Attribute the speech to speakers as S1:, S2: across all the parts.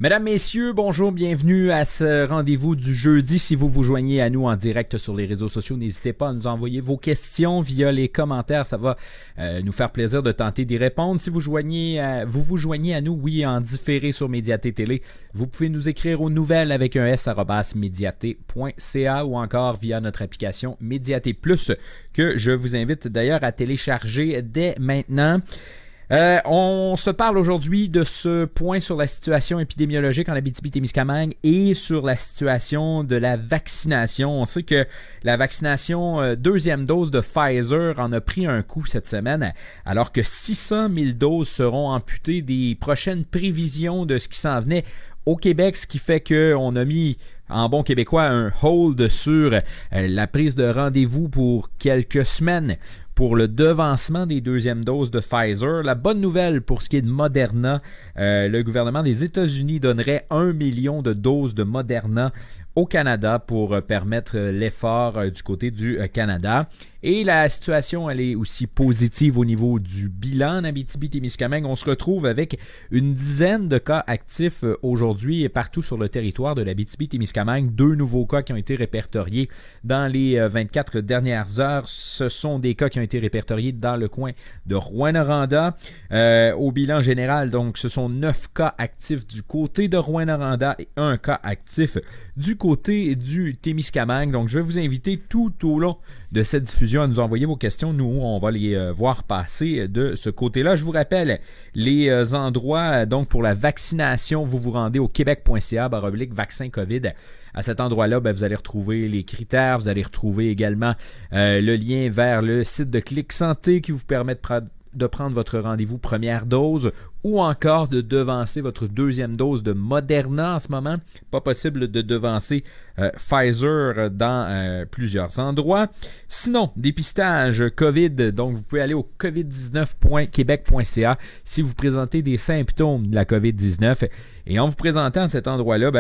S1: Mesdames, Messieurs, bonjour, bienvenue à ce rendez-vous du jeudi. Si vous vous joignez à nous en direct sur les réseaux sociaux, n'hésitez pas à nous envoyer vos questions via les commentaires. Ça va nous faire plaisir de tenter d'y répondre. Si vous vous joignez à nous, oui, en différé sur Médiaté Télé, vous pouvez nous écrire aux nouvelles avec un s @mediaté.ca ou encore via notre application Médiaté Plus que je vous invite d'ailleurs à télécharger dès maintenant. On se parle aujourd'hui de ce point sur la situation épidémiologique en Abitibi-Témiscamingue et sur la situation de la vaccination. On sait que la vaccination deuxième dose de Pfizer en a pris un coup cette semaine, alors que 600 000 doses seront amputées des prochaines prévisions de ce qui s'en venait au Québec, ce qui fait qu'on a mis en bon québécois un hold sur la prise de rendez-vous pour quelques semaines pour le devancement des deuxièmes doses de Pfizer. La bonne nouvelle pour ce qui est de Moderna, le gouvernement des États-Unis donnerait 1 million de doses de Moderna au Canada pour permettre l'effort du côté du Canada. Et la situation, elle est aussi positive au niveau du bilan en Abitibi-Témiscamingue. On se retrouve avec une dizaine de cas actifs aujourd'hui et partout sur le territoire de l'Abitibi-Témiscamingue. 2 nouveaux cas qui ont été répertoriés dans les 24 dernières heures. Ce sont des cas qui ont été répertoriés dans le coin de Rouyn-Noranda. Au bilan général, donc, ce sont 9 cas actifs du côté de Rouyn-Noranda et 1 cas actif du côté du Témiscamingue. Donc, je vais vous inviter tout au long de cette diffusion à nous envoyer vos questions. Nous, on va les voir passer de ce côté-là. Je vous rappelle les endroits donc pour la vaccination. Vous vous rendez au québec.ca/vaccin COVID. À cet endroit-là, vous allez retrouver les critères. Vous allez retrouver également le lien vers le site de Clic Santé qui vous permet de prendre votre rendez-vous première dose ou encore de devancer votre deuxième dose de Moderna en ce moment. Pas possible de devancer Pfizer dans plusieurs endroits. Sinon, dépistage COVID, donc vous pouvez aller au covid19.quebec.ca si vous présentez des symptômes de la COVID-19. Et en vous présentant à cet endroit-là,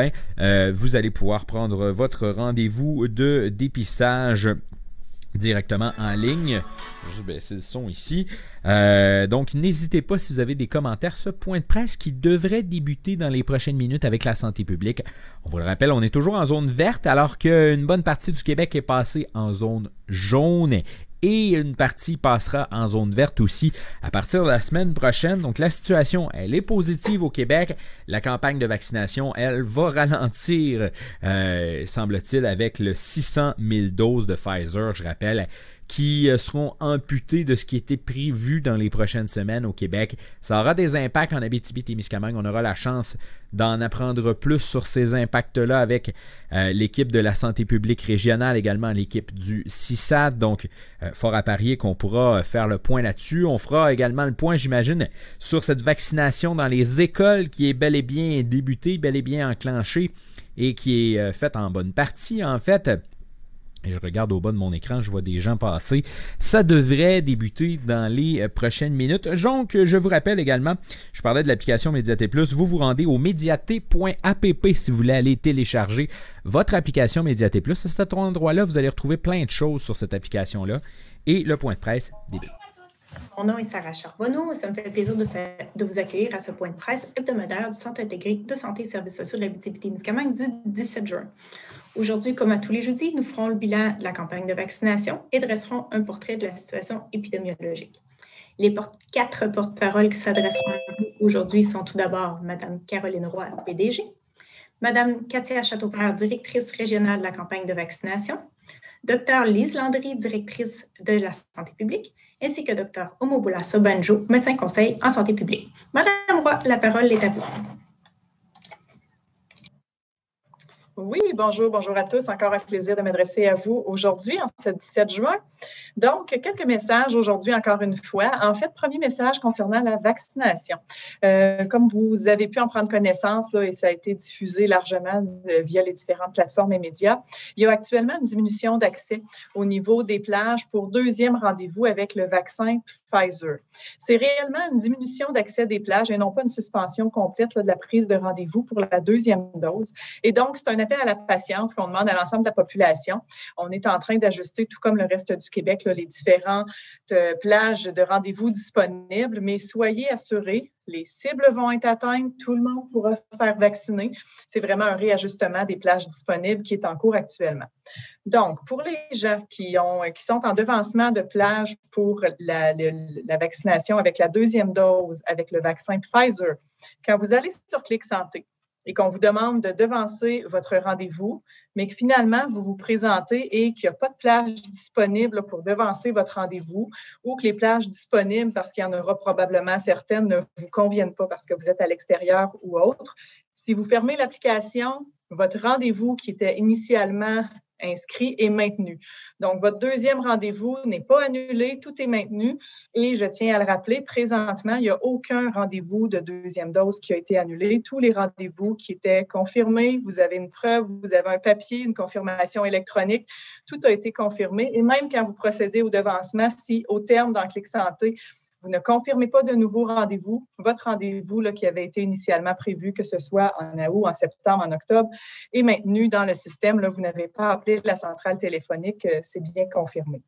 S1: vous allez pouvoir prendre votre rendez-vous de dépistage directement en ligne. Je vais juste baisser le son ici. Donc, n'hésitez pas si vous avez des commentaires. Ce point de presse qui devrait débuter dans les prochaines minutes avec la santé publique. On vous le rappelle, on est toujours en zone verte alors qu'une bonne partie du Québec est passée en zone jaune. Et une partie passera en zone verte aussi à partir de la semaine prochaine. Donc la situation, elle est positive au Québec. La campagne de vaccination, elle va ralentir, semble-t-il, avec le 600 000 doses de Pfizer, je rappelle, qui seront amputées de ce qui était prévu dans les prochaines semaines au Québec. Ça aura des impacts en Abitibi-Témiscamingue. On aura la chance d'en apprendre plus sur ces impacts-là avec l'équipe de la santé publique régionale, également l'équipe du CISAD. Donc, fort à parier qu'on pourra faire le point là-dessus. On fera également le point, j'imagine, sur cette vaccination dans les écoles qui est bel et bien débutée, bel et bien enclenchée et qui est faite en bonne partie, en fait. Et je regarde au bas de mon écran, je vois des gens passer. Ça devrait débuter dans les prochaines minutes. Donc, je vous rappelle également, je parlais de l'application Médiaté Plus. Vous vous rendez au mediaté.app si vous voulez aller télécharger votre application Médiaté Plus. À cet endroit-là, vous allez retrouver plein de choses sur cette application-là. Et le point de presse débute.
S2: Mon nom est Sarah Charbonneau et ça me fait plaisir de vous accueillir à ce point de presse hebdomadaire du Centre intégré de santé et services sociaux de l'Abitibi-Témiscamingue du 17 juin. Aujourd'hui, comme à tous les jeudis, nous ferons le bilan de la campagne de vaccination et dresserons un portrait de la situation épidémiologique. Les 4 porte-paroles qui s'adresseront à nous aujourd'hui sont tout d'abord Mme Caroline Roy, PDG, Mme Katia Chateaupert, directrice régionale de la campagne de vaccination, Dr Lise Landry, directrice de la santé publique, ainsi que Dr Omobola Sobanjo, médecin conseil en santé publique. Madame Roy, la parole est à vous.
S3: Oui, bonjour à tous. Encore un plaisir de m'adresser à vous aujourd'hui, en ce 17 juin. Donc, quelques messages aujourd'hui, encore une fois. En fait, premier message concernant la vaccination. Comme vous avez pu en prendre connaissance, là, et ça a été diffusé largement via les différentes plateformes et médias, il y a actuellement une diminution d'accès au niveau des plages pour deuxième rendez-vous avec le vaccin Pfizer. C'est réellement une diminution d'accès des plages et non pas une suspension complète là, de la prise de rendez-vous pour la deuxième dose. Et donc, c'est un appel à la patience qu'on demande à l'ensemble de la population. On est en train d'ajuster, tout comme le reste du Québec, là, les différentes plages de rendez-vous disponibles, mais soyez assurés, les cibles vont être atteintes, tout le monde pourra se faire vacciner. C'est vraiment un réajustement des plages disponibles qui est en cours actuellement. Donc, pour les gens qui sont en devancement de plage pour la vaccination avec la deuxième dose, avec le vaccin Pfizer, quand vous allez sur Clic Santé et qu'on vous demande de devancer votre rendez-vous, mais que finalement, vous vous présentez et qu'il n'y a pas de plage disponible pour devancer votre rendez-vous ou que les plages disponibles, parce qu'il y en aura probablement certaines, ne vous conviennent pas parce que vous êtes à l'extérieur ou autre, si vous fermez l'application, votre rendez-vous qui était initialement inscrit est maintenu. Donc, votre deuxième rendez-vous n'est pas annulé, tout est maintenu. Et je tiens à le rappeler, présentement, il n'y a aucun rendez-vous de deuxième dose qui a été annulé. Tous les rendez-vous qui étaient confirmés, vous avez une preuve, vous avez un papier, une confirmation électronique, tout a été confirmé. Et même quand vous procédez au devancement, si au terme dans Clic Santé, vous ne confirmez pas de nouveau rendez-vous. Votre rendez-vous là, qui avait été initialement prévu, que ce soit en août, en septembre, en octobre, est maintenu dans le système. Là, vous n'avez pas appelé la centrale téléphonique, c'est bien confirmé.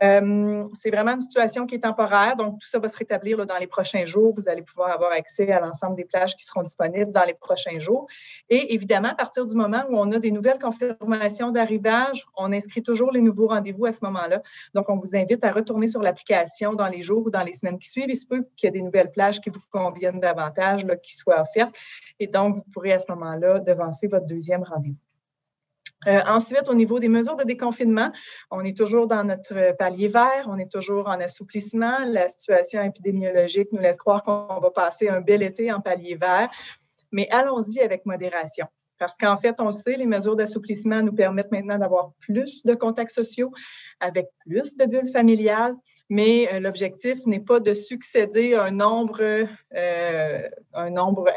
S3: C'est vraiment une situation qui est temporaire, donc tout ça va se rétablir là, dans les prochains jours. Vous allez pouvoir avoir accès à l'ensemble des plages qui seront disponibles dans les prochains jours. Et évidemment, à partir du moment où on a des nouvelles confirmations d'arrivage, on inscrit toujours les nouveaux rendez-vous à ce moment-là. Donc, on vous invite à retourner sur l'application dans les jours ou dans les semaines qui suivent. Il se peut qu'il y ait des nouvelles plages qui vous conviennent davantage, là, qui soient offertes. Et donc, vous pourrez à ce moment-là devancer votre deuxième rendez-vous. Ensuite, au niveau des mesures de déconfinement, on est toujours dans notre palier vert, on est toujours en assouplissement. La situation épidémiologique nous laisse croire qu'on va passer un bel été en palier vert, mais allons-y avec modération. Parce qu'en fait, on le sait, les mesures d'assouplissement nous permettent maintenant d'avoir plus de contacts sociaux avec plus de bulles familiales, mais l'objectif n'est pas de succéder à un nombre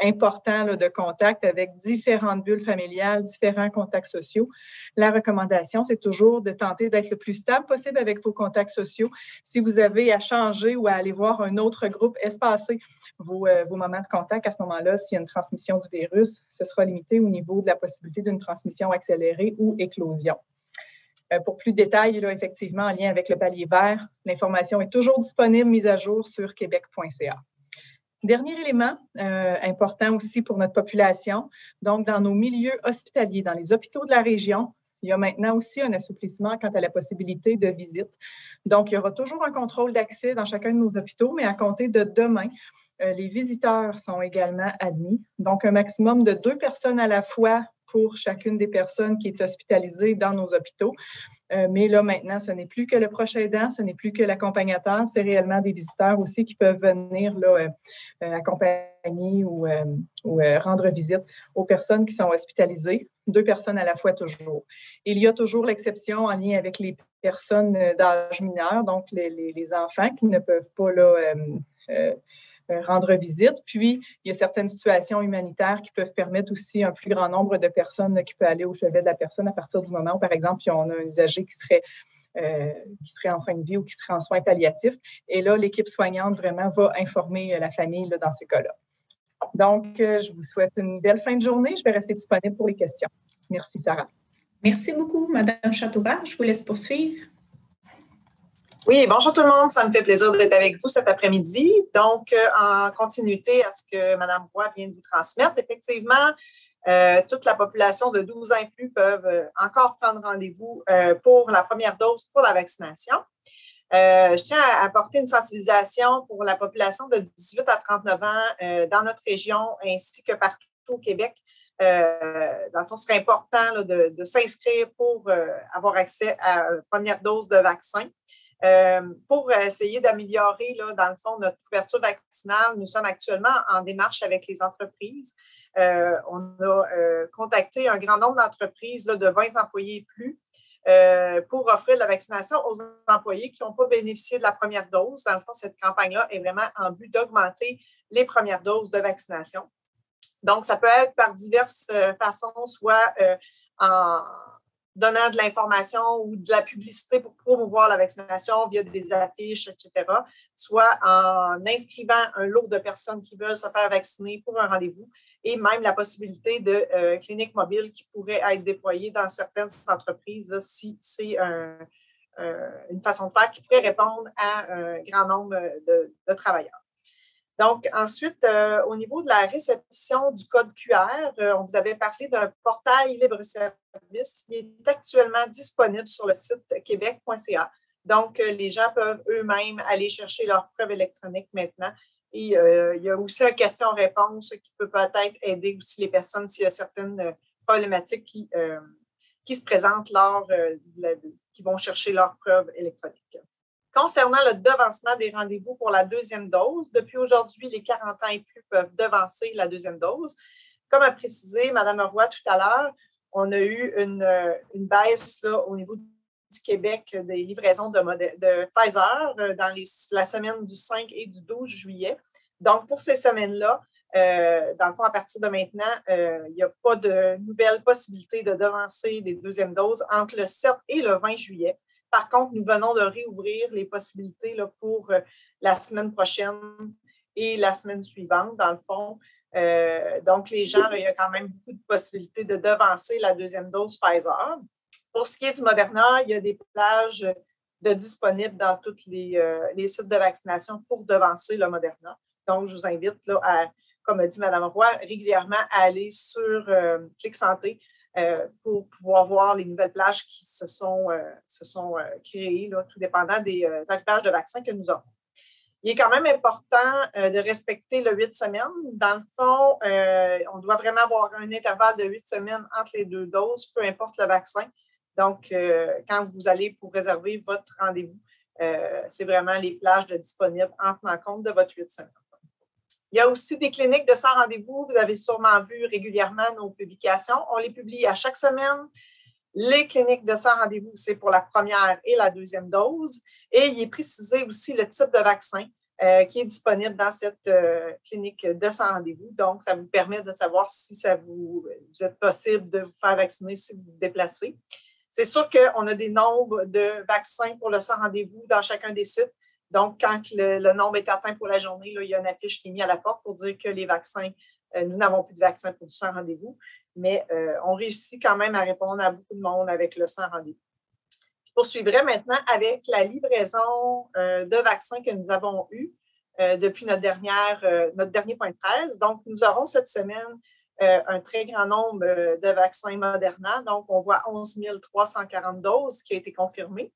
S3: important là, de contacts avec différentes bulles familiales, différents contacts sociaux. La recommandation, c'est toujours de tenter d'être le plus stable possible avec vos contacts sociaux. Si vous avez à changer ou à aller voir un autre groupe, espacer vos moments de contact à ce moment-là. S'il y a une transmission du virus, ce sera limité au niveau de la possibilité d'une transmission accélérée ou éclosion. Pour plus de détails, là, effectivement, en lien avec le palier vert, l'information est toujours disponible, mise à jour sur québec.ca. Dernier élément important aussi pour notre population, donc dans nos milieux hospitaliers, dans les hôpitaux de la région, il y a maintenant aussi un assouplissement quant à la possibilité de visite. Donc, il y aura toujours un contrôle d'accès dans chacun de nos hôpitaux, mais à compter de demain, les visiteurs sont également admis. Donc, un maximum de 2 personnes à la fois pour chacune des personnes qui est hospitalisée dans nos hôpitaux. Mais là, maintenant, ce n'est plus que le proche aidant, ce n'est plus que l'accompagnateur, c'est réellement des visiteurs aussi qui peuvent venir là, accompagner ou rendre visite aux personnes qui sont hospitalisées, 2 personnes à la fois toujours. Il y a toujours l'exception en lien avec les personnes d'âge mineur, donc les enfants qui ne peuvent pas là, rendre visite. Puis, il y a certaines situations humanitaires qui peuvent permettre aussi un plus grand nombre de personnes qui peut aller au chevet de la personne à partir du moment où, par exemple, on a un usager qui serait en fin de vie ou qui serait en soins palliatifs. Et là, l'équipe soignante vraiment va informer la famille là, dans ces cas-là. Donc, je vous souhaite une belle fin de journée. Je vais rester disponible pour les questions. Merci, Sarah.
S2: Merci beaucoup, Mme Châteauvert. Je vous laisse poursuivre.
S4: Oui, bonjour tout le monde. Ça me fait plaisir d'être avec vous cet après-midi. Donc, en continuité à ce que Mme Roy vient de vous transmettre, effectivement, toute la population de 12 ans et plus peuvent encore prendre rendez-vous pour la première dose pour la vaccination. Je tiens à apporter une sensibilisation pour la population de 18 à 39 ans dans notre région ainsi que partout au Québec. Dans le fond, ce serait important là, de s'inscrire pour avoir accès à la première dose de vaccin. Pour essayer d'améliorer, là, dans le fond, notre couverture vaccinale, nous sommes actuellement en démarche avec les entreprises. On a contacté un grand nombre d'entreprises là, de 20 employés et plus pour offrir de la vaccination aux employés qui n'ont pas bénéficié de la première dose. Dans le fond, cette campagne-là est vraiment en but d'augmenter les premières doses de vaccination. Donc, ça peut être par diverses façons, soit en donnant de l'information ou de la publicité pour promouvoir la vaccination via des affiches, etc., soit en inscrivant un lot de personnes qui veulent se faire vacciner pour un rendez-vous et même la possibilité de cliniques mobiles qui pourraient être déployées dans certaines entreprises là, si c'est une façon de faire qui pourrait répondre à un grand nombre de travailleurs. Donc, ensuite, au niveau de la réception du code QR, on vous avait parlé d'un portail libre-service qui est actuellement disponible sur le site québec.ca. Donc, les gens peuvent eux-mêmes aller chercher leur preuve électronique maintenant. Et il y a aussi un question-réponse qui peut peut-être aider aussi les personnes s'il y a certaines problématiques qui se présentent lors qui vont chercher leur preuve électronique. Concernant le devancement des rendez-vous pour la deuxième dose, depuis aujourd'hui, les 40 ans et plus peuvent devancer la deuxième dose. Comme a précisé Mme Roy tout à l'heure, on a eu une baisse là, au niveau du Québec des livraisons de Pfizer dans la semaine du 5 et du 12 juillet. Donc, pour ces semaines-là, dans le fond, à partir de maintenant, il n'y a pas de nouvelle possibilité de devancer des deuxièmes doses entre le 7 et le 20 juillet. Par contre, nous venons de réouvrir les possibilités là, pour la semaine prochaine et la semaine suivante, dans le fond. Donc, les gens, là, il y a quand même beaucoup de possibilités de devancer la deuxième dose Pfizer. Pour ce qui est du Moderna, il y a des plages disponibles dans tous les sites de vaccination pour devancer le Moderna. Donc, je vous invite, là, comme a dit Mme Roy, régulièrement à aller sur Clic Santé pour pouvoir voir les nouvelles plages qui se sont créées, là, tout dépendant des arrivages de vaccins que nous avons. Il est quand même important de respecter le 8 semaines. Dans le fond, on doit vraiment avoir un intervalle de 8 semaines entre les deux doses, peu importe le vaccin. Donc, quand vous allez pour réserver votre rendez-vous, c'est vraiment les plages disponibles en tenant compte de votre 8 semaines. Il y a aussi des cliniques de sans rendez-vous. Vous avez sûrement vu régulièrement nos publications. On les publie à chaque semaine. Les cliniques de sans rendez-vous, c'est pour la première et la deuxième dose. Et il est précisé aussi le type de vaccin qui est disponible dans cette clinique de sans rendez-vous. Donc, ça vous permet de savoir si vous êtes possible de vous faire vacciner si vous vous déplacez. C'est sûr qu'on a des nombres de vaccins pour le sans rendez-vous dans chacun des sites. Donc, quand le nombre est atteint pour la journée, là, il y a une affiche qui est mise à la porte pour dire que les vaccins, nous n'avons plus de vaccins pour du sans rendez-vous, mais on réussit quand même à répondre à beaucoup de monde avec le sans rendez-vous. Je poursuivrai maintenant avec la livraison de vaccins que nous avons eu depuis notre dernier point de presse. Donc, nous aurons cette semaine un très grand nombre de vaccins Moderna. Donc, on voit 11 340 doses qui a été confirmées.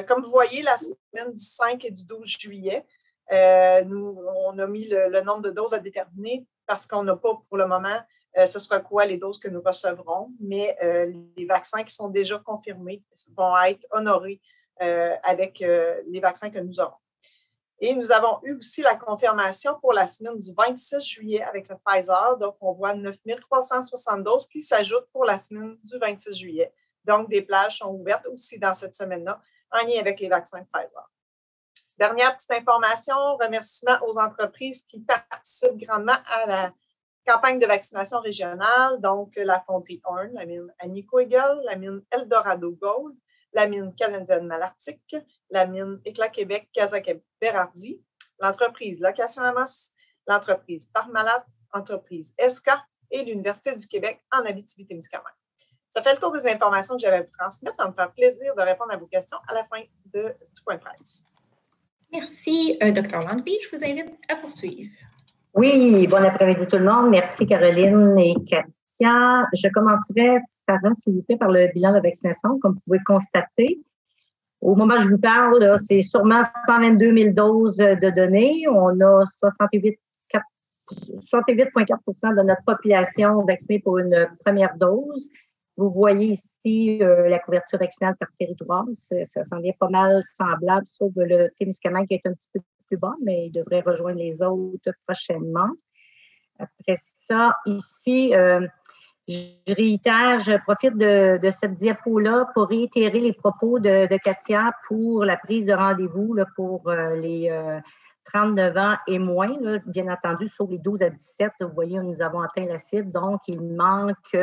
S4: Comme vous voyez, la semaine du 5 et du 12 juillet, on a mis le nombre de doses à déterminer parce qu'on n'a pas pour le moment, ce sera quoi les doses que nous recevrons, mais les vaccins qui sont déjà confirmés vont être honorés avec les vaccins que nous aurons. Et nous avons eu aussi la confirmation pour la semaine du 26 juillet avec le Pfizer. Donc, on voit 9 360 doses qui s'ajoutent pour la semaine du 26 juillet. Donc, des plages sont ouvertes aussi dans cette semaine-là en lien avec les vaccins Pfizer. Dernière petite information, remerciements aux entreprises qui participent grandement à la campagne de vaccination régionale, donc la fonderie Horn, la mine Agnico Eagle, la mine Eldorado Gold, la mine canadienne Malartic, la mine Éclat Québec Kazakh-Berardi, l'entreprise Location Amos, l'entreprise Parmalat, l'entreprise ESCA et l'Université du Québec en Abitibi-Témiscamingue. Ça fait le tour des informations que j'avais à vous transmettre. Ça va me faire plaisir de répondre à vos questions à la fin du point de presse.
S2: Merci, Dr. Landry. Je vous invite à poursuivre.
S5: Oui, bon après-midi tout le monde. Merci Caroline et Katia. Je commencerai, Sarah, s'il vous plaît, par le bilan de vaccination. Comme vous pouvez constater, au moment où je vous parle, là, c'est sûrement 122 000 doses de données. On a 68,4% de notre population vaccinée pour une première dose. Vous voyez ici la couverture vaccinale par territoire. Ça s'en vient pas mal semblable, sauf le Témiscamingue qui est un petit peu plus bas, mais il devrait rejoindre les autres prochainement. Après ça, ici, Je profite de cette diapo-là pour réitérer les propos de Katia pour la prise de rendez-vous là, pour les 39 ans et moins, là, bien entendu, sauf les 12 à 17. Vous voyez, nous avons atteint la cible, donc il manque...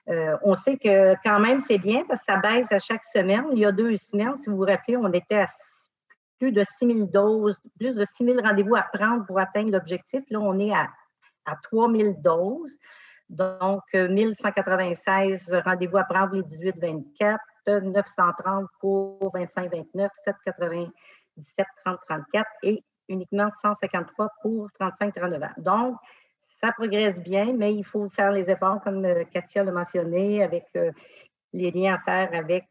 S5: on sait que quand même, c'est bien parce que ça baisse à chaque semaine. Il y a 2 semaines, si vous vous rappelez, on était à plus de 6 000 doses, plus de 6 000 rendez-vous à prendre pour atteindre l'objectif. Là, on est à 3 000 doses. Donc, 1196 rendez-vous à prendre les 18-24, 930 pour 25-29, 797 30-34 et uniquement 153 pour 35-39 ans. Donc, ça progresse bien, mais il faut faire les efforts, comme Katia l'a mentionné, avec les liens à faire avec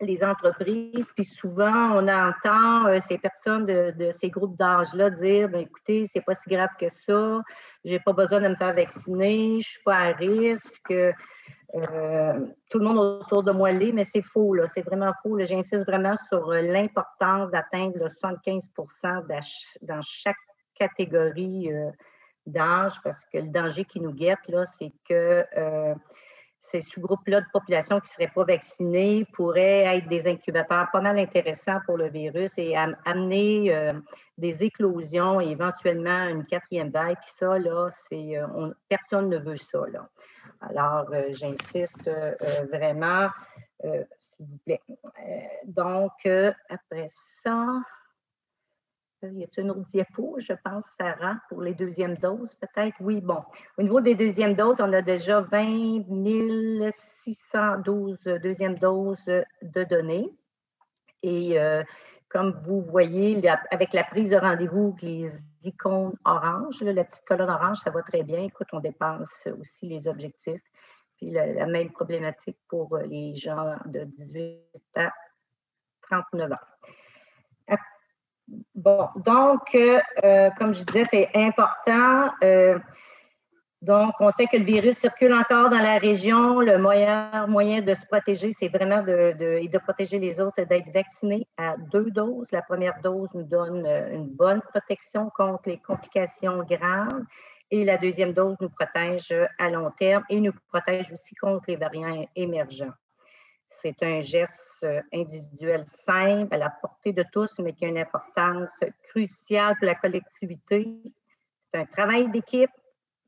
S5: les entreprises. Puis souvent, on entend ces personnes de ces groupes d'âge-là dire, bien, écoutez, c'est pas si grave que ça, j'ai pas besoin de me faire vacciner, je suis pas à risque, tout le monde autour de moi l'est, mais c'est faux, là, c'est vraiment faux. Là. J'insiste vraiment sur l'importance d'atteindre le 75 % dans chaque catégorie d'âge, parce que le danger qui nous guette, là, c'est que ces sous-groupes-là de population qui ne seraient pas vaccinés pourraient être des incubateurs pas mal intéressants pour le virus et amener des éclosions et éventuellement une 4e vague. Puis ça, là, personne ne veut ça, là. Alors, j'insiste vraiment, s'il vous plaît. Donc, après ça... Y a-t-il une autre diapo, je pense, Sarah, pour les 2e doses, peut-être? Oui, bon. Au niveau des 2e doses, on a déjà 20 612 2e doses de données. Et comme vous voyez, avec la prise de rendez-vous, les icônes oranges, la petite colonne orange, ça va très bien. Écoute, on dépasse aussi les objectifs. Puis la même problématique pour les gens de 18 à 39 ans. Bon, donc, comme je disais, c'est important. Donc, on sait que le virus circule encore dans la région. Le meilleur moyen de se protéger, c'est vraiment de protéger les autres, c'est d'être vacciné à 2 doses. La première dose nous donne une bonne protection contre les complications graves et la 2e dose nous protège à long terme et nous protège aussi contre les variants émergents. C'est un geste individuel simple, à la portée de tous, mais qui a une importance cruciale pour la collectivité. C'est un travail d'équipe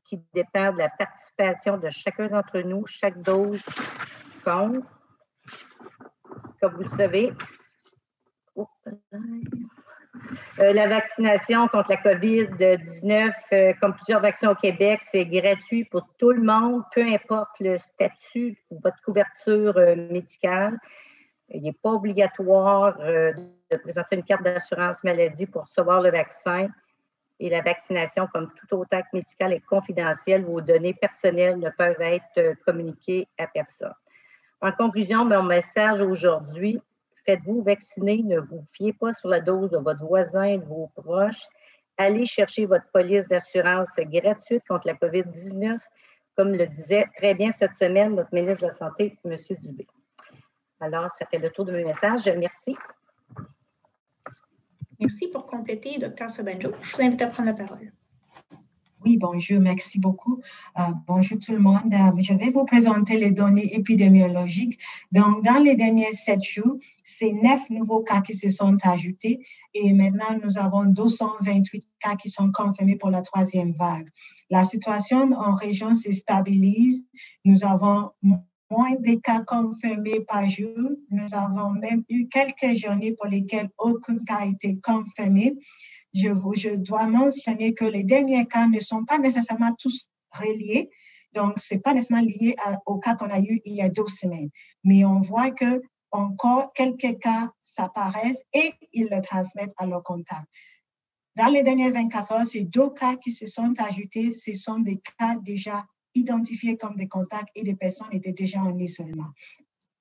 S5: qui dépend de la participation de chacun d'entre nous. Chaque dose compte. Comme vous le savez, la vaccination contre la COVID-19, comme plusieurs vaccins au Québec, c'est gratuit pour tout le monde, peu importe le statut ou votre couverture médicale. Il n'est pas obligatoire de présenter une carte d'assurance maladie pour recevoir le vaccin. Et la vaccination, comme tout autre acte médical, est confidentielle. Vos données personnelles ne peuvent être communiquées à personne. En conclusion, mon message aujourd'hui, faites-vous vacciner, ne vous fiez pas sur la dose de votre voisin, de vos proches. Allez chercher votre police d'assurance gratuite contre la COVID-19, comme le disait très bien cette semaine notre ministre de la Santé, M. Dubé. Alors, ça fait le tour de mes messages. Merci.
S2: Merci pour compléter, Dr. Sobanjo. Je vous invite à prendre la parole.
S6: Oui, bonjour, merci beaucoup. Bonjour tout le monde. Je vais vous présenter les données épidémiologiques. Donc, dans les derniers 7 jours, c'est 9 nouveaux cas qui se sont ajoutés et maintenant, nous avons 228 cas qui sont confirmés pour la 3e vague. La situation en région se stabilise. Nous avons moins de cas confirmés par jour. Nous avons même eu quelques journées pour lesquelles aucun cas a été confirmé. Je dois mentionner que les derniers cas ne sont pas nécessairement tous reliés. Donc, ce n'est pas nécessairement lié au cas qu'on a eu il y a 2 semaines. Mais on voit que encore quelques cas s'apparaissent et ils le transmettent à leurs contacts. Dans les dernières 24 heures, ces 2 cas qui se sont ajoutés, ce sont des cas déjà identifiés comme des contacts et des personnes étaient déjà en isolement.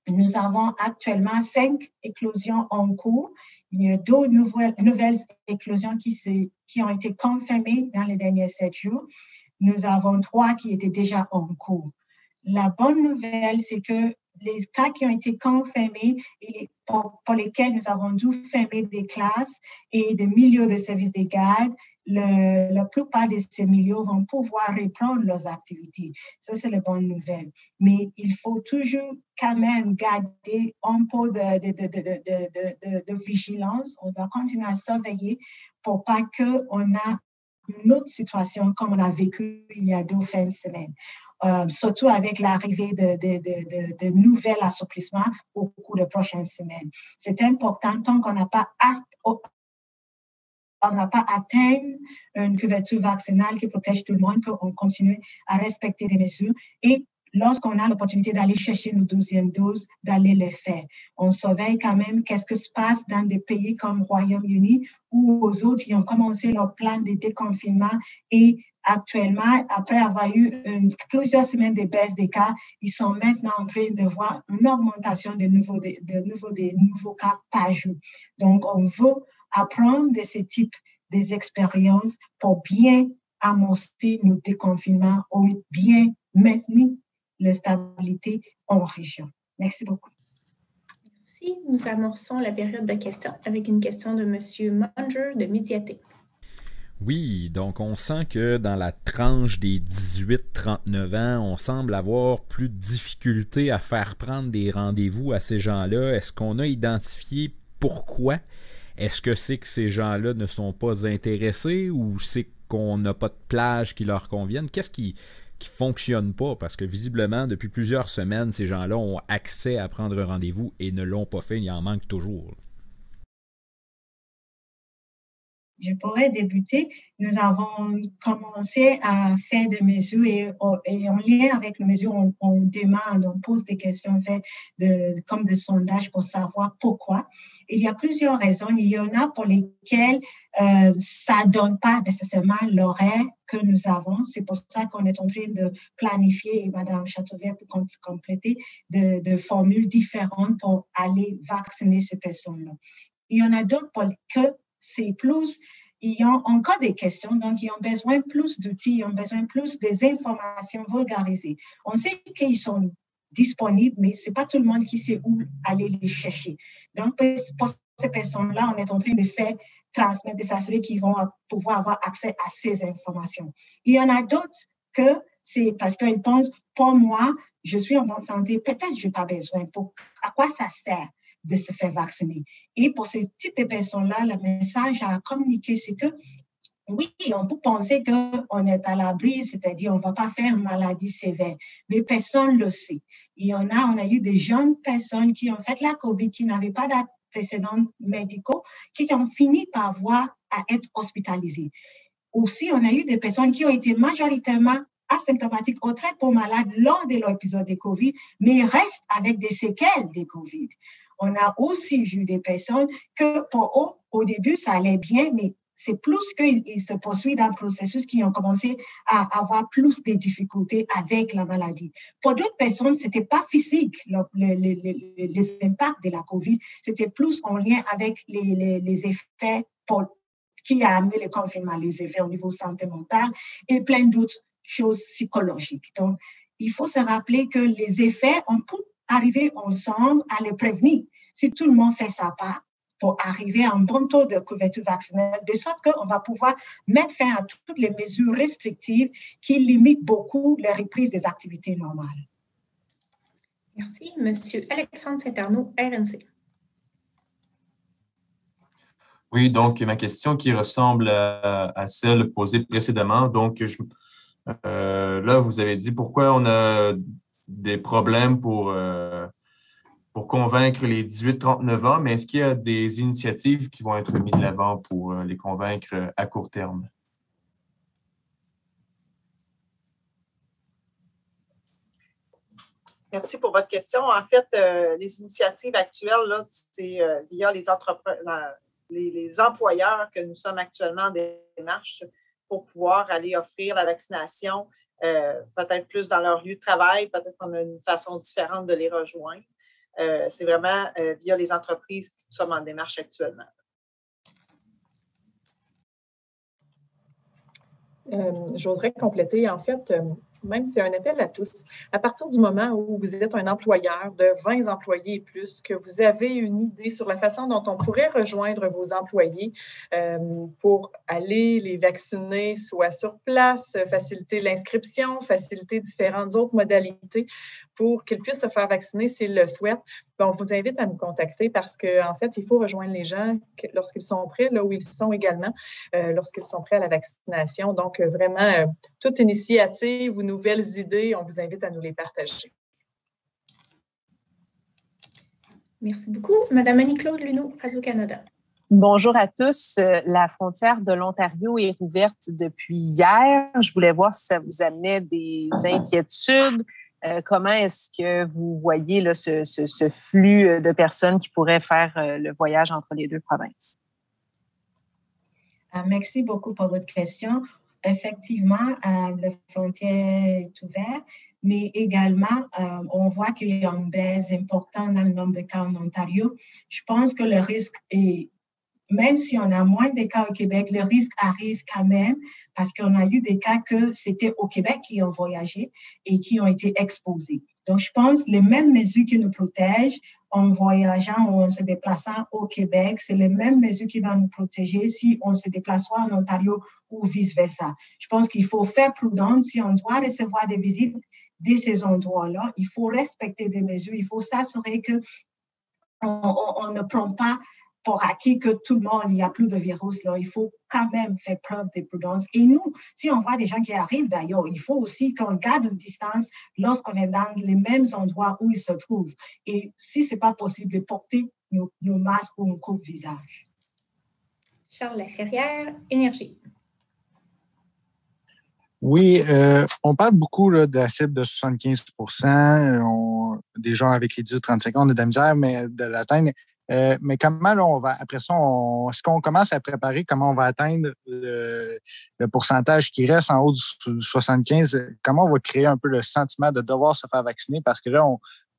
S6: Nous avons actuellement 5 éclosions en cours. Il y a 2 nouvelles éclosions qui ont été confirmées dans les derniers 7 jours. Nous avons 3 qui étaient déjà en cours. La bonne nouvelle, c'est que les cas qui ont été confirmés et pour lesquels nous avons dû fermer des classes et des milieux de services de garde, la plupart de ces milieux vont pouvoir reprendre leurs activités. Ça, c'est la bonne nouvelle. Mais il faut toujours quand même garder un peu de vigilance. On doit continuer à surveiller pour pas qu'on a une autre situation comme on a vécu il y a 2 fins de semaine. Surtout avec l'arrivée de nouveaux assouplissements au cours des prochaines semaines. C'est important tant qu'on n'a pas atteint une couverture vaccinale qui protège tout le monde, qu'on continue à respecter les mesures et lorsqu'on a l'opportunité d'aller chercher nos 12e doses, d'aller les faire. On surveille quand même qu'est-ce qui se passe dans des pays comme Royaume-Uni ou aux autres qui ont commencé leur plan de déconfinement et actuellement, après avoir eu plusieurs semaines de baisse des cas, ils sont maintenant en train de voir une augmentation des nouveaux cas par jour. Donc, on veut apprendre de ce type d'expériences pour bien amorcer nos déconfinements ou bien maintenir la stabilité en région. Merci beaucoup.
S2: Merci. Nous amorçons la période de questions avec une question de M. Munger de Médiaté.
S1: Oui, donc on sent que dans la tranche des 18-39 ans, on semble avoir plus de difficultés à faire prendre des rendez-vous à ces gens-là. Est-ce qu'on a identifié pourquoi? Est-ce que c'est que ces gens-là ne sont pas intéressés ou c'est qu'on n'a pas de plage qui leur convienne? Qu'est-ce qui fonctionne pas? Parce que visiblement, depuis plusieurs semaines, ces gens-là ont accès à prendre un rendez-vous et ne l'ont pas fait. Il en manque toujours.
S6: Je pourrais débuter. Nous avons commencé à faire des mesures et en lien avec les mesures, on demande, on pose des questions comme des sondages pour savoir pourquoi. Il y a plusieurs raisons. Il y en a pour lesquelles ça ne donne pas nécessairement l'horaire que nous avons. C'est pour ça qu'on est en train de planifier, et Mme Châteauvieux peut compléter, de formules différentes pour aller vacciner ces personnes-là. Il y en a d'autres pour que c'est plus, ils ont encore des questions, donc ils ont besoin plus d'outils, ils ont besoin plus des informations vulgarisées. On sait qu'ils sont disponibles, mais ce n'est pas tout le monde qui sait où aller les chercher. Donc, pour ces personnes-là, on est en train de faire transmettre, de s'assurer qu'ils vont pouvoir avoir accès à ces informations. Il y en a d'autres que c'est parce qu'ils pensent, pour moi, je suis en bonne santé, peut-être je n'ai pas besoin. À quoi ça sert de se faire vacciner? Et pour ce type de personnes-là, le message à communiquer, c'est que oui, on peut penser qu'on est à l'abri, c'est-à-dire on ne va pas faire une maladie sévère, mais personne ne le sait. On a eu des jeunes personnes qui ont fait la COVID, qui n'avaient pas d'antécédents médicaux, qui ont fini par avoir à être hospitalisées. Aussi, on a eu des personnes qui ont été majoritairement asymptomatiques ou très peu malades lors de leur épisode de COVID, mais restent avec des séquelles de COVID. On a aussi vu des personnes que pour eux, au début, ça allait bien, mais c'est plus qu'ils se poursuivent dans le processus qui ont commencé à avoir plus de difficultés avec la maladie. Pour d'autres personnes, ce n'était pas physique, les impacts de la COVID, c'était plus en lien avec les effets qui a amené le confinement, les effets au niveau santé mentale et plein d'autres choses psychologiques. Donc, il faut se rappeler que les effets, on peut arriver ensemble à les prévenir. Si tout le monde fait sa part pour arriver à un bon taux de couverture vaccinale, de sorte qu'on va pouvoir mettre fin à toutes les mesures restrictives qui limitent beaucoup la reprise des activités normales.
S2: Merci. Monsieur Alexandre Saint-Arnaud, RNC.
S7: Oui, donc ma question qui ressemble à celle posée précédemment. Donc, là, vous avez dit pourquoi on a des problèmes pour convaincre les 18-39 ans, mais est-ce qu'il y a des initiatives qui vont être mises de l'avant pour les convaincre à court terme?
S4: Merci pour votre question. En fait, les initiatives actuelles, là, c'est via les employeurs que nous sommes actuellement en démarche pour pouvoir aller offrir la vaccination, peut-être plus dans leur lieu de travail, peut-être qu'on a une façon différente de les rejoindre. C'est vraiment via les entreprises que nous sommes en démarche actuellement.
S3: Je voudrais compléter, en fait, Même c'est un appel à tous. À partir du moment où vous êtes un employeur de 20 employés et plus, que vous avez une idée sur la façon dont on pourrait rejoindre vos employés pour aller les vacciner, soit sur place, faciliter l'inscription, faciliter différentes autres modalités pour qu'ils puissent se faire vacciner s'ils le souhaitent, on vous invite à nous contacter parce qu'en fait, il faut rejoindre les gens lorsqu'ils sont prêts, là où ils sont également, lorsqu'ils sont prêts à la vaccination. Donc, vraiment, toute initiative ou nouvelles idées, on vous invite à nous les partager.
S2: Merci beaucoup. Madame Annie-Claude Luneau, Radio-Canada.
S8: Bonjour à tous. La frontière de l'Ontario est rouverte depuis hier. Je voulais voir si ça vous amenait des inquiétudes. Comment est-ce que vous voyez là, ce flux de personnes qui pourraient faire le voyage entre les deux provinces?
S6: Merci beaucoup pour votre question. Effectivement, la frontière est ouverte, mais également, on voit qu'il y a une baisse importante dans le nombre de cas en Ontario. Je pense que le risque est, même si on a moins de cas au Québec, le risque arrive quand même parce qu'on a eu des cas que c'était au Québec qui ont voyagé et qui ont été exposés. Donc, je pense que les mêmes mesures qui nous protègent en voyageant ou en se déplaçant au Québec, c'est les mêmes mesures qui vont nous protéger si on se déplace soit en Ontario ou vice-versa. Je pense qu'il faut faire prudence. Si on doit recevoir des visites de ces endroits-là, il faut respecter des mesures. Il faut s'assurer qu'on ne prend pas pour acquis que tout le monde, il n'y a plus de virus, là. Il faut quand même faire preuve de prudence. Et nous, si on voit des gens qui arrivent d'ailleurs, il faut aussi qu'on garde une distance lorsqu'on est dans les mêmes endroits où ils se trouvent. Et si ce n'est pas possible, de porter nos masques ou un coupe-visage.
S2: Charles Laferrière, Énergie.
S9: Oui, on parle beaucoup là, de la cible de 75 des gens avec les 18-35 ans, on a de la misère mais de l'atteindre. Mais comment là, on va, après ça, est-ce qu'on commence à préparer comment on va atteindre le pourcentage qui reste en haut du 75? Comment on va créer un peu le sentiment de devoir se faire vacciner? Parce que là,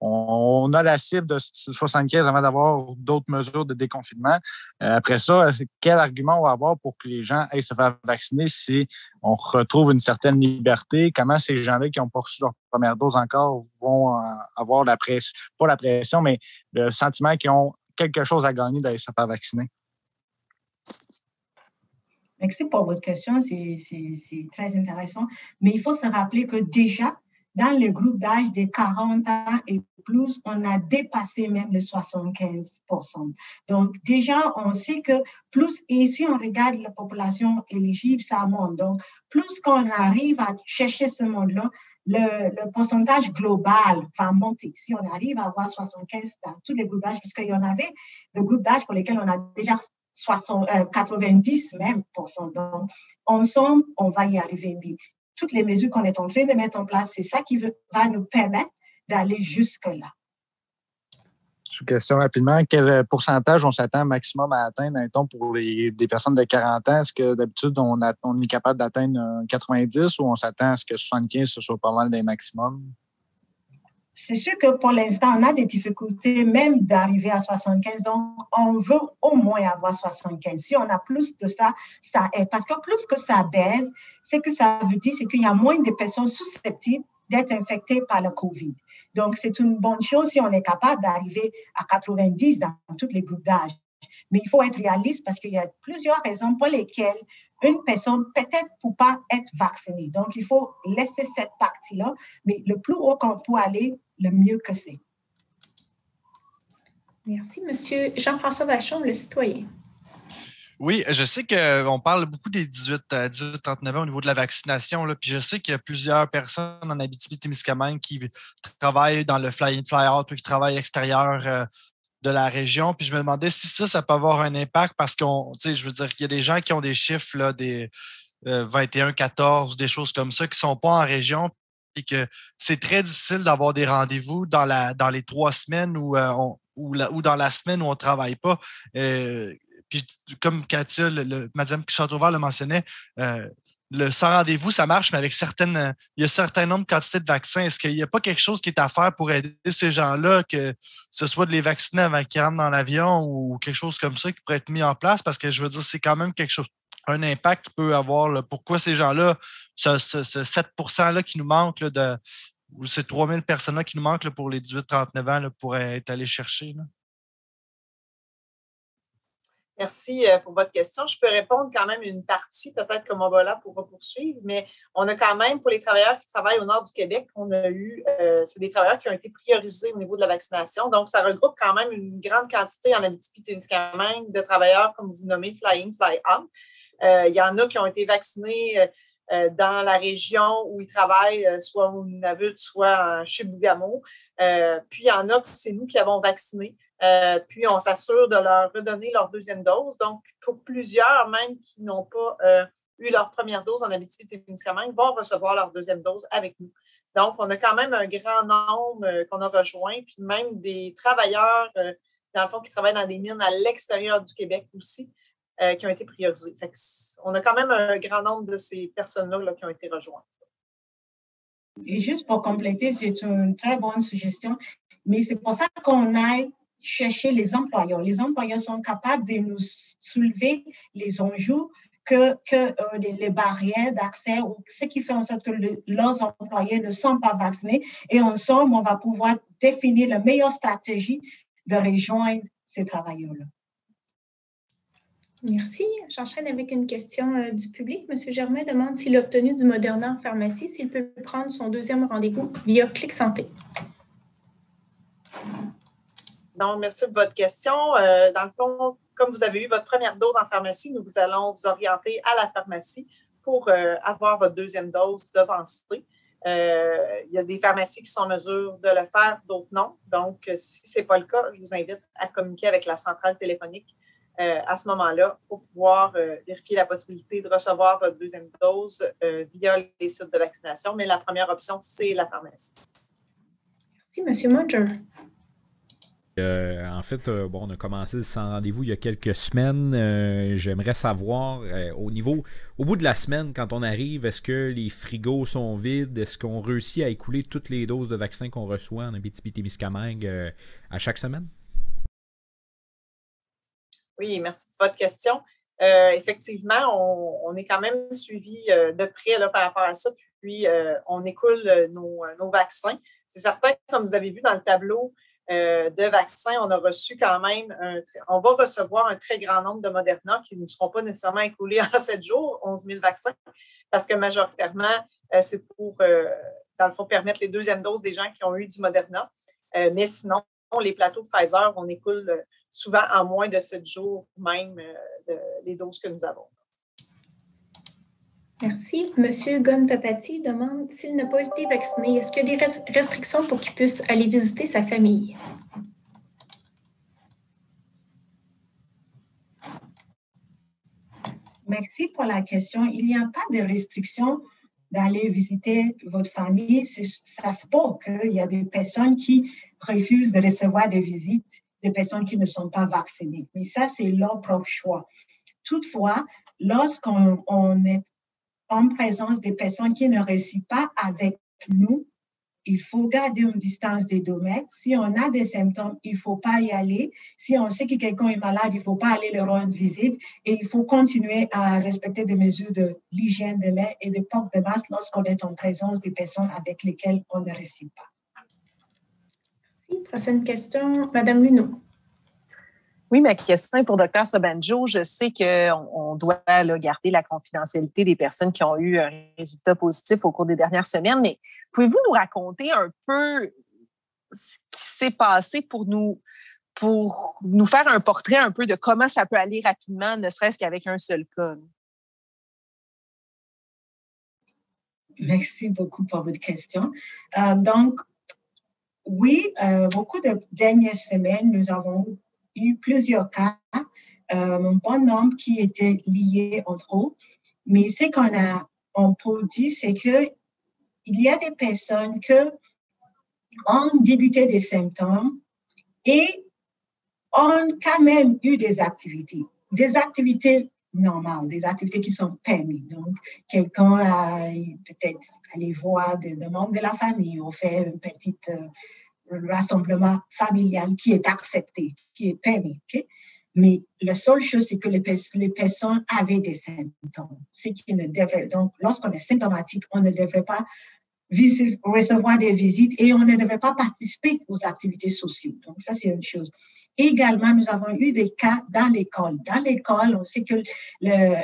S9: on a la cible de 75 avant d'avoir d'autres mesures de déconfinement. Après ça, quel argument on va avoir pour que les gens aillent se faire vacciner si on retrouve une certaine liberté? Comment ces gens-là qui n'ont pas reçu leur première dose encore vont avoir la pression, pas la pression, mais le sentiment qu'ils ont quelque chose à gagner d'aller se faire vacciner?
S6: Merci pour votre question, c'est très intéressant. Mais il faut se rappeler que déjà, dans le groupe d'âge des 40 ans et plus, on a dépassé même les 75%. Donc, déjà, on sait que plus, et si on regarde la population éligible, ça monte. Donc, plus qu'on arrive à chercher ce monde-là, le pourcentage global va monter. Si on arrive à avoir 75 dans tous les groupes d'âge, puisqu'il y en avait des groupes d'âge pour lesquels on a déjà 90 même %. Donc, ensemble, on va y arriver. Mais toutes les mesures qu'on est en train de mettre en place, c'est ça qui va nous permettre d'aller jusque-là.
S9: Sous question rapidement, quel pourcentage on s'attend maximum à atteindre, pour des personnes de 40 ans? Est-ce que d'habitude, on est capable d'atteindre 90 ou on s'attend à ce que 75, ce soit pas mal des maximums?
S6: C'est sûr que pour l'instant, on a des difficultés même d'arriver à 75. Donc, on veut au moins avoir 75. Si on a plus de ça, ça aide. Parce que plus que ça baisse, ce que ça veut dire, c'est qu'il y a moins de personnes susceptibles d'être infectées par le COVID. Donc, c'est une bonne chose si on est capable d'arriver à 90 dans tous les groupes d'âge. Mais il faut être réaliste parce qu'il y a plusieurs raisons pour lesquelles une personne peut-être ne peut pas être vaccinée. Donc, il faut laisser cette partie-là, mais le plus haut qu'on peut aller, le mieux que c'est.
S2: Merci, Monsieur Jean-François Vachon, le citoyen.
S10: Oui, je sais qu'on parle beaucoup des 18-39 ans au niveau de la vaccination, là, puis je sais qu'il y a plusieurs personnes en Abitibi-Témiscamingue qui travaillent dans le fly-in, fly-out ou qui travaillent à l'extérieur de la région. Puis je me demandais si ça peut avoir un impact parce je veux dire qu'il y a des gens qui ont des chiffres, là, des 21, 14, des choses comme ça, qui ne sont pas en région, puis que c'est très difficile d'avoir des rendez-vous dans les 3 semaines ou dans la semaine où on ne travaille pas. Puis comme Katia, Mme Châteauvert le mentionnait, le sans rendez-vous, ça marche, mais avec il y a un certain nombre de quantités de vaccins. Est-ce qu'il n'y a pas quelque chose qui est à faire pour aider ces gens-là, que ce soit de les vacciner avant qu'ils rentrent dans l'avion ou quelque chose comme ça qui pourrait être mis en place? Parce que je veux dire, c'est quand même quelque chose, un impact qui peut avoir. Là, pourquoi ces gens-là ce 7 % qui nous manque, là, ou ces 3000 personnes-là qui nous manquent là, pour les 18-39 ans là, pourraient être allées chercher? Là?
S4: Merci pour votre question. Je peux répondre quand même une partie, peut-être que Mobola pourra poursuivre, mais on a quand même, pour les travailleurs qui travaillent au nord du Québec, c'est des travailleurs qui ont été priorisés au niveau de la vaccination. Donc, ça regroupe quand même une grande quantité en Abitibi-Témiscamingue de travailleurs, comme vous nommez, fly-in, fly-out. Il y en a qui ont été vaccinés dans la région où ils travaillent, soit au Nunavut, soit en Chibougamau. Puis, il y en a, c'est nous qui avons vacciné. Puis, on s'assure de leur redonner leur deuxième dose. Donc, pour plusieurs, même qui n'ont pas eu leur première dose en Abitibi-Témiscamingue, vont recevoir leur deuxième dose avec nous. Donc, on a quand même un grand nombre qu'on a rejoint, puis même des travailleurs, dans le fond, qui travaillent dans des mines à l'extérieur du Québec aussi, qui ont été priorisés. Fait on a quand même un grand nombre de ces personnes-là là, qui ont été rejointes.
S6: Et juste pour compléter, c'est une très bonne suggestion, mais c'est pour ça qu'on aille chercher les employeurs. Les employeurs sont capables de nous soulever les enjeux que les barrières d'accès, ou ce qui fait en sorte que leurs employés ne sont pas vaccinés. Et ensemble, on va pouvoir définir la meilleure stratégie de rejoindre ces travailleurs-là.
S2: Merci. J'enchaîne avec une question du public. M. Germain demande s'il a obtenu du Moderna en pharmacie, s'il peut prendre son deuxième rendez-vous via Clic Santé.
S4: Donc, merci de votre question. Dans le fond, comme vous avez eu votre première dose en pharmacie, nous allons vous orienter à la pharmacie pour avoir votre deuxième dose devancée. Il y a des pharmacies qui sont en mesure de le faire, d'autres non. Donc, si ce n'est pas le cas, je vous invite à communiquer avec la centrale téléphonique à ce moment-là pour pouvoir vérifier la possibilité de recevoir votre deuxième dose via les sites de vaccination. Mais la première option, c'est la pharmacie.
S2: Merci, M. Munger.
S1: En fait, on a commencé le sans rendez-vous il y a quelques semaines. J'aimerais savoir, au bout de la semaine, quand on arrive, est-ce que les frigos sont vides? Est-ce qu'on réussit à écouler toutes les doses de vaccins qu'on reçoit en Abitibi-Témiscamingue à chaque semaine?
S4: Oui, merci pour votre question. Effectivement, on est quand même suivi de près là, par rapport à ça, puis on écoule nos vaccins. C'est certain, comme vous avez vu dans le tableau, de vaccins, on a reçu quand même, on va recevoir un très grand nombre de Moderna qui ne seront pas nécessairement écoulés en 7 jours, 11 000 vaccins, parce que majoritairement, c'est pour, dans le fond, permettre les deuxièmes doses des gens qui ont eu du Moderna. Mais sinon, les plateaux Pfizer, on écoule souvent en moins de 7 jours même les doses que nous avons.
S2: Merci. M. Gon-Papati demande s'il n'a pas été vacciné, est-ce qu'il y a des restrictions pour qu'il puisse aller visiter sa famille?
S6: Merci pour la question. Il n'y a pas de restrictions d'aller visiter votre famille. Ça se peut qu'il y a des personnes qui refusent de recevoir des visites des personnes qui ne sont pas vaccinées. Mais ça, c'est leur propre choix. Toutefois, lorsqu'on est en présence des personnes qui ne résident pas avec nous, il faut garder une distance de 2 mètres. Si on a des symptômes, il ne faut pas y aller. Si on sait que quelqu'un est malade, il ne faut pas aller leur rendre visite. Et il faut continuer à respecter des mesures de l'hygiène des mains et de port de masque lorsqu'on est en présence des personnes avec lesquelles on ne réside pas.
S2: Merci. Prochaine question, Mme Luneau.
S8: Oui, ma question est pour Dr. Sobanjo. Je sais qu'on doit garder la confidentialité des personnes qui ont eu un résultat positif au cours des dernières semaines, mais pouvez-vous nous raconter un peu ce qui s'est passé pour nous faire un portrait un peu de comment ça peut aller rapidement, ne serait-ce qu'avec un seul cas?
S6: Merci beaucoup pour votre question. Donc, oui, beaucoup de dernières semaines, nous avons eu plusieurs cas, un bon nombre qui étaient liés entre eux. Mais ce qu'on peut dire, c'est qu'il y a des personnes qui ont débuté des symptômes et ont quand même eu des activités normales, des activités qui sont permises. Donc, quelqu'un a peut-être allé voir des membres de la famille ou faire une petite rassemblement familial qui est accepté, qui est permis. Okay? Mais la seule chose, c'est que les personnes avaient des symptômes. Donc, lorsqu'on est symptomatique, on ne devrait pas recevoir des visites et on ne devrait pas participer aux activités sociales. Donc, ça, c'est une chose. Également, nous avons eu des cas dans l'école. Dans l'école, on sait que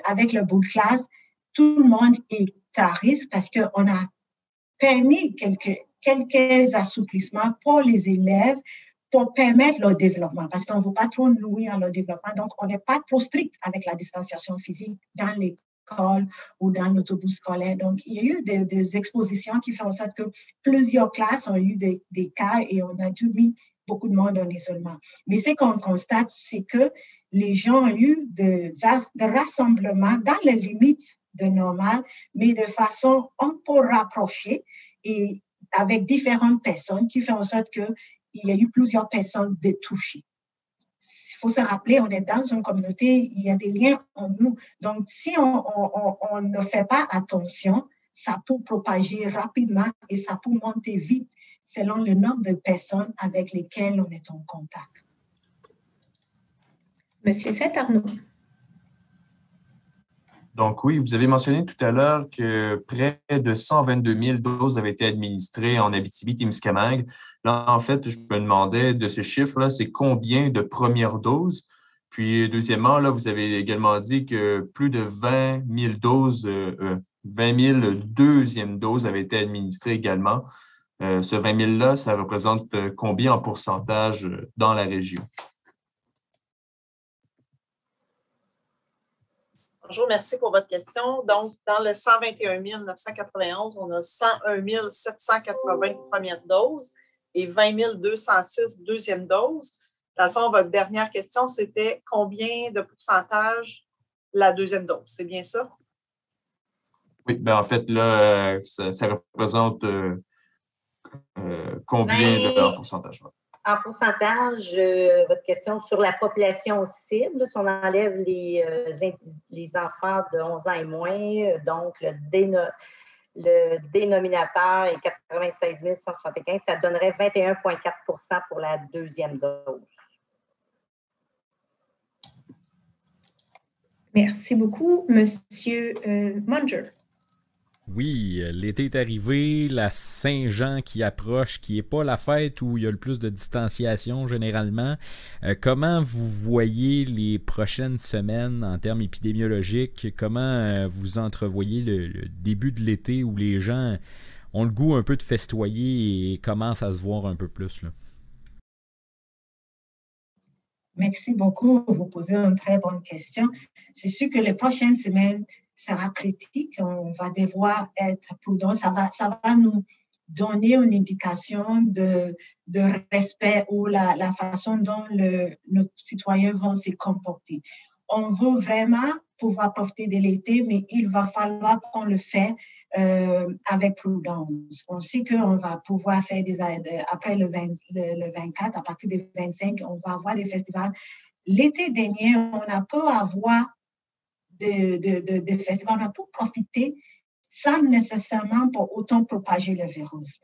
S6: avec le bout de classe, tout le monde est à risque parce qu'on a permis quelques assouplissements pour les élèves pour permettre leur développement, parce qu'on ne veut pas trop nuire leur développement. Donc, on n'est pas trop strict avec la distanciation physique dans l'école ou dans l'autobus scolaire. Donc, il y a eu des expositions qui font en sorte que plusieurs classes ont eu des cas et on a dû mettre beaucoup de monde en isolement. Mais ce qu'on constate, c'est que les gens ont eu des rassemblements dans les limites de normal, mais de façon un peu rapprochée et avec différentes personnes qui font en sorte qu'il y a eu plusieurs personnes touchées. Il faut se rappeler, on est dans une communauté, il y a des liens entre nous. Donc, si on ne fait pas attention, ça peut propager rapidement et ça peut monter vite selon le nombre de personnes avec lesquelles on est en contact.
S2: Monsieur Saint-Arnaud.
S7: Donc oui, vous avez mentionné tout à l'heure que près de 122 000 doses avaient été administrées en Abitibi-Témiscamingue. Là, en fait, je me demandais de ce chiffre-là, c'est combien de premières doses? Puis deuxièmement, là, vous avez également dit que plus de 20 000 doses, 20 000 deuxièmes doses avaient été administrées également. Ce 20 000-là, ça représente combien en pourcentage dans la région?
S4: Bonjour, merci pour votre question. Donc, dans le 121 991, on a 101 780 premières doses et 20 206 deuxièmes doses. Dans le fond, votre dernière question, c'était combien de pourcentage la deuxième dose? C'est bien ça?
S7: Oui, bien en fait, là, ça représente combien en pourcentage?
S5: En pourcentage, votre question sur la population cible, si on enlève les enfants de 11 ans et moins, donc le dénominateur est 96 175, ça donnerait 21,4 pour la deuxième dose.
S2: Merci beaucoup, Monsieur Munger.
S1: Oui, l'été est arrivé, la Saint-Jean qui approche, qui n'est pas la fête où il y a le plus de distanciation généralement. Comment vous voyez les prochaines semaines en termes épidémiologiques? Comment vous entrevoyez le début de l'été où les gens ont le goût un peu de festoyer et commencent à se voir un peu plus, là?
S6: Merci beaucoup. Vous posez une très bonne question. C'est sûr que les prochaines semaines sera critique. On va devoir être prudent. Ça va nous donner une indication de respect ou la façon dont nos citoyens vont se comporter. On veut vraiment pouvoir profiter de l'été, mais il va falloir qu'on le fait avec prudence. On sait qu'on va pouvoir faire après le 24, à partir du 25, on va avoir des festivals. L'été dernier, on n'a pas avoir de festivals, on a pu profiter sans nécessairement pour autant propager le virus.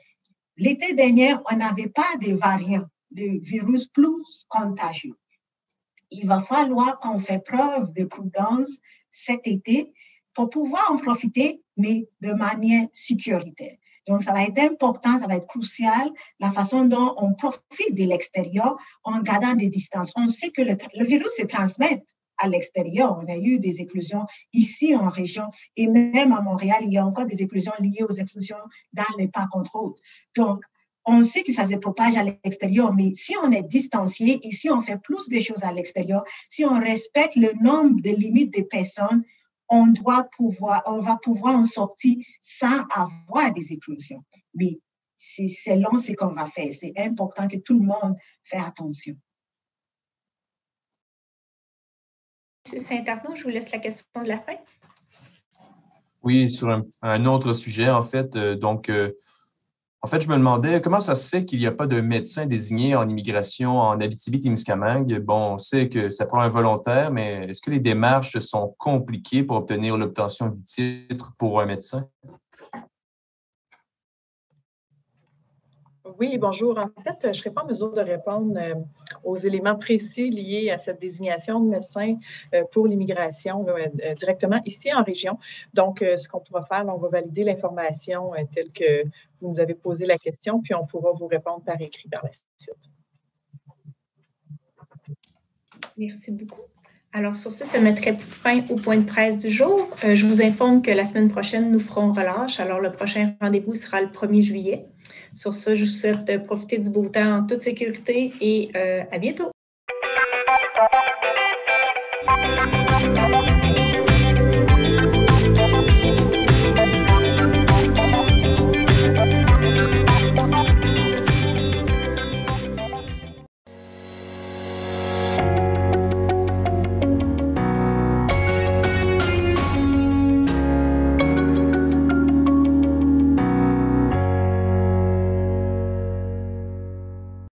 S6: L'été dernier, on n'avait pas de variants de virus plus contagieux. Il va falloir qu'on fasse preuve de prudence cet été pour pouvoir en profiter, mais de manière sécuritaire. Donc, ça va être important, ça va être crucial, la façon dont on profite de l'extérieur en gardant des distances. On sait que le virus se transmet à l'extérieur. On a eu des éclosions ici en région et même à Montréal, il y a encore des éclosions liées aux explosions dans les parcs, entre autres. Donc, on sait que ça se propage à l'extérieur, mais si on est distancié et si on fait plus de choses à l'extérieur, si on respecte le nombre de limites de personnes, on va pouvoir en sortir sans avoir des éclosions. Mais c'est selon ce qu'on va faire. C'est important que tout le monde fasse attention.
S2: M. Saint-Arnaud, je vous laisse la question de la fin.
S7: Oui, sur un autre sujet, en fait. En fait, je me demandais comment ça se fait qu'il n'y a pas de médecin désigné en immigration en Abitibi-Témiscamingue. Bon, on sait que ça prend un volontaire, mais est-ce que les démarches sont compliquées pour obtenir l'obtention du titre pour un médecin?
S3: Oui, bonjour. En fait, je ne serai pas en mesure de répondre aux éléments précis liés à cette désignation de médecin pour l'immigration directement ici en région. Donc, ce qu'on pourra faire, on va valider l'information telle que vous nous avez posé la question, puis on pourra vous répondre par écrit par la suite.
S2: Merci beaucoup. Alors, sur ce, ça mettrait fin au point de presse du jour. Je vous informe que la semaine prochaine, nous ferons relâche. Alors, le prochain rendez-vous sera le 1er juillet. Sur ce, je vous souhaite de profiter du beau temps en toute sécurité et à bientôt.